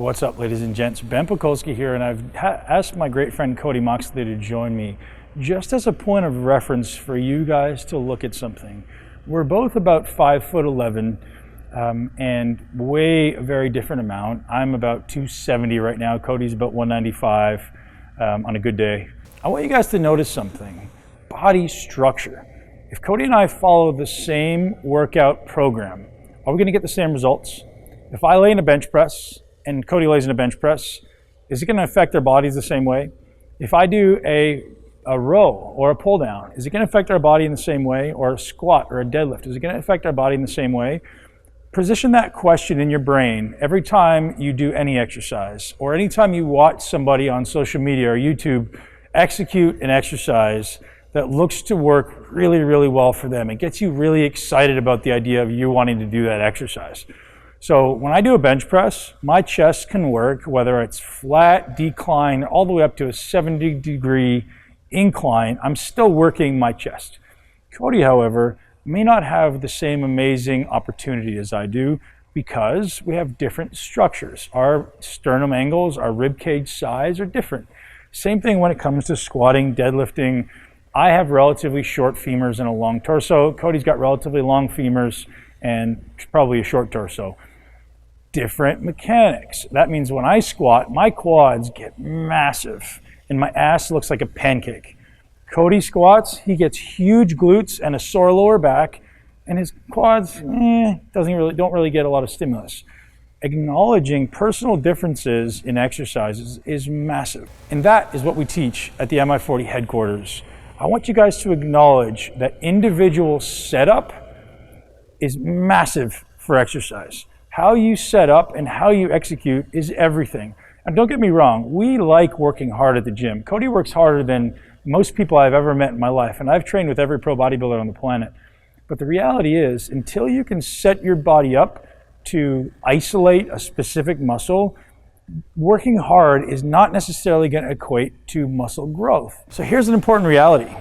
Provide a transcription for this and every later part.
What's up, ladies and gents? Ben Pakulski here, and I've asked my great friend Cody Moxley to join me just as a point of reference for you guys to look at something. We're both about 5'11", and weigh a very different amount. I'm about 270 right now. Cody's about 195 on a good day. I want you guys to notice something: body structure. If Cody and I follow the same workout program, are we going to get the same results? If I lay in a bench press and Cody lays in a bench press, is it going to affect our bodies the same way? If I do a row or a pull down, is it going to affect our body in the same way? Or a squat or a deadlift, is it going to affect our body in the same way? Position that question in your brain every time you do any exercise, or anytime you watch somebody on social media or YouTube execute an exercise that looks to work really, really well for them. It gets you really excited about the idea of you wanting to do that exercise. So when I do a bench press, my chest can work, whether it's flat, decline, all the way up to a 70-degree incline. I'm still working my chest. Cody, however, may not have the same amazing opportunity as I do because we have different structures. Our sternum angles, our rib cage size are different. Same thing when it comes to squatting, deadlifting. I have relatively short femurs and a long torso. Cody's got relatively long femurs and probably a short torso. Different mechanics. That means when I squat, my quads get massive and my ass looks like a pancake. Cody squats, he gets huge glutes and a sore lower back, and his quads don't really get a lot of stimulus. Acknowledging personal differences in exercises is massive, and that is what we teach at the Mi40 headquarters. I want you guys to acknowledge that individual setup is massive for exercise. How you set up and how you execute is everything. And don't get me wrong, we like working hard at the gym. Cody works harder than most people I've ever met in my life, and I've trained with every pro bodybuilder on the planet. But the reality is, until you can set your body up to isolate a specific muscle, working hard is not necessarily going to equate to muscle growth. So here's an important reality.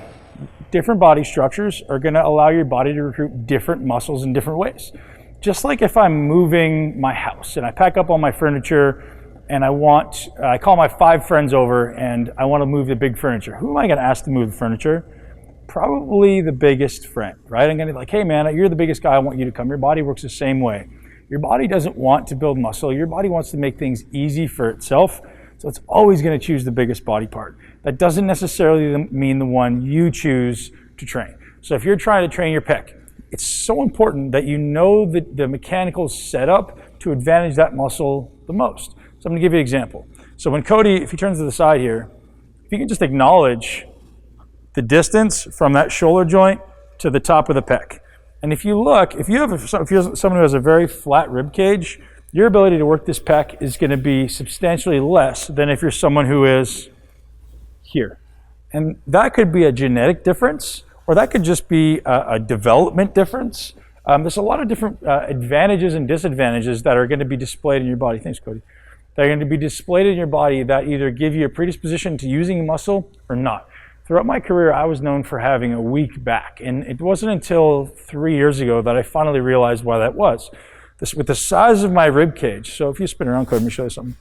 Different body structures are going to allow your body to recruit different muscles in different ways. Just like if I'm moving my house and I pack up all my furniture and I call my 5 friends over and I want to move the big furniture. Who am I going to ask to move the furniture? Probably the biggest friend, right? I'm going to be like, hey man, you're the biggest guy, I want you to come. Your body works the same way. Your body doesn't want to build muscle. Your body wants to make things easy for itself. So it's always going to choose the biggest body part. That doesn't necessarily mean the one you choose to train. So if you're trying to train your pec, it's so important that you know the mechanical setup to advantage that muscle the most. So I'm going to give you an example. So when Cody, if he turns to the side here, if you can just acknowledge the distance from that shoulder joint to the top of the pec. And if you look, if you're someone who has a very flat rib cage, your ability to work this pec is going to be substantially less than if you're someone who is here. And that could be a genetic difference, or that could just be a development difference. There's a lot of different advantages and disadvantages that are going to be displayed in your body. Thanks, Cody. They're going to be displayed in your body that either give you a predisposition to using muscle or not. Throughout my career, I was known for having a weak back, and it wasn't until 3 years ago that I finally realized why that was. With the size of my rib cage, so if you spin around, Cody, let me show you something.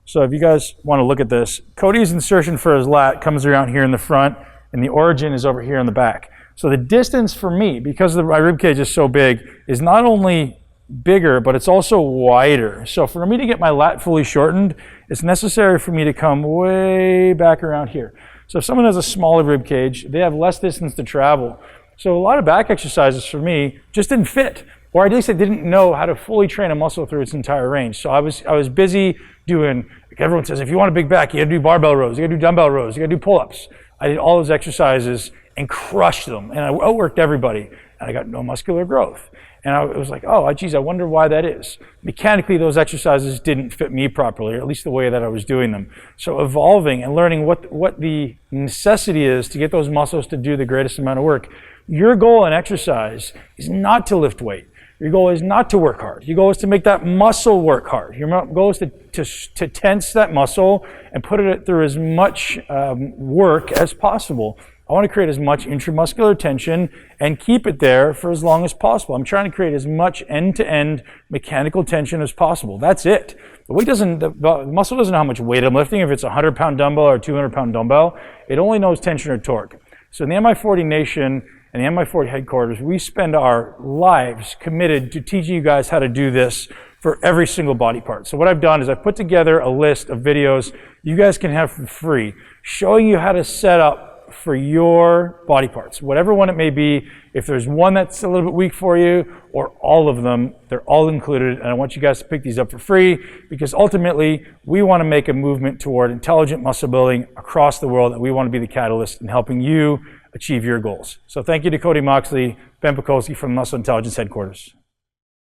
So if you guys want to look at this, Cody's insertion for his lat comes around here in the front, and the origin is over here in the back. So the distance for me, because my rib cage is so big, is not only bigger, but it's also wider. So for me to get my lat fully shortened, it's necessary for me to come way back around here. So if someone has a smaller rib cage, they have less distance to travel. So a lot of back exercises for me just didn't fit, or at least I didn't know how to fully train a muscle through its entire range. So I was busy doing, like everyone says, if you want a big back, you gotta do barbell rows, you gotta do dumbbell rows, you gotta do pull-ups. I did all those exercises and crushed them, and I outworked everybody, and I got no muscular growth. And I was like, oh, geez, I wonder why that is. Mechanically, those exercises didn't fit me properly, or at least the way that I was doing them. So evolving and learning what the necessity is to get those muscles to do the greatest amount of work. Your goal in exercise is not to lift weight. Your goal is not to work hard. Your goal is to make that muscle work hard. Your goal is to tense that muscle and put it through as much work as possible. I want to create as much intramuscular tension and keep it there for as long as possible. I'm trying to create as much end-to-end mechanical tension as possible. That's it. The muscle doesn't know how much weight I'm lifting. If it's a 100-pound dumbbell or a 200-pound dumbbell, it only knows tension or torque. So in the Mi40 Nation and the Mi40 headquarters, we spend our lives committed to teaching you guys how to do this for every single body part. So what I've done is I've put together a list of videos you guys can have for free, showing you how to set up for your body parts, whatever one it may be. If there's one that's a little bit weak for you, or all of them, they're all included. And I want you guys to pick these up for free, because ultimately we want to make a movement toward intelligent muscle building across the world, and we want to be the catalyst in helping you achieve your goals. So thank you to Cody Moxley, Ben Pakulski from Muscle Intelligence Headquarters.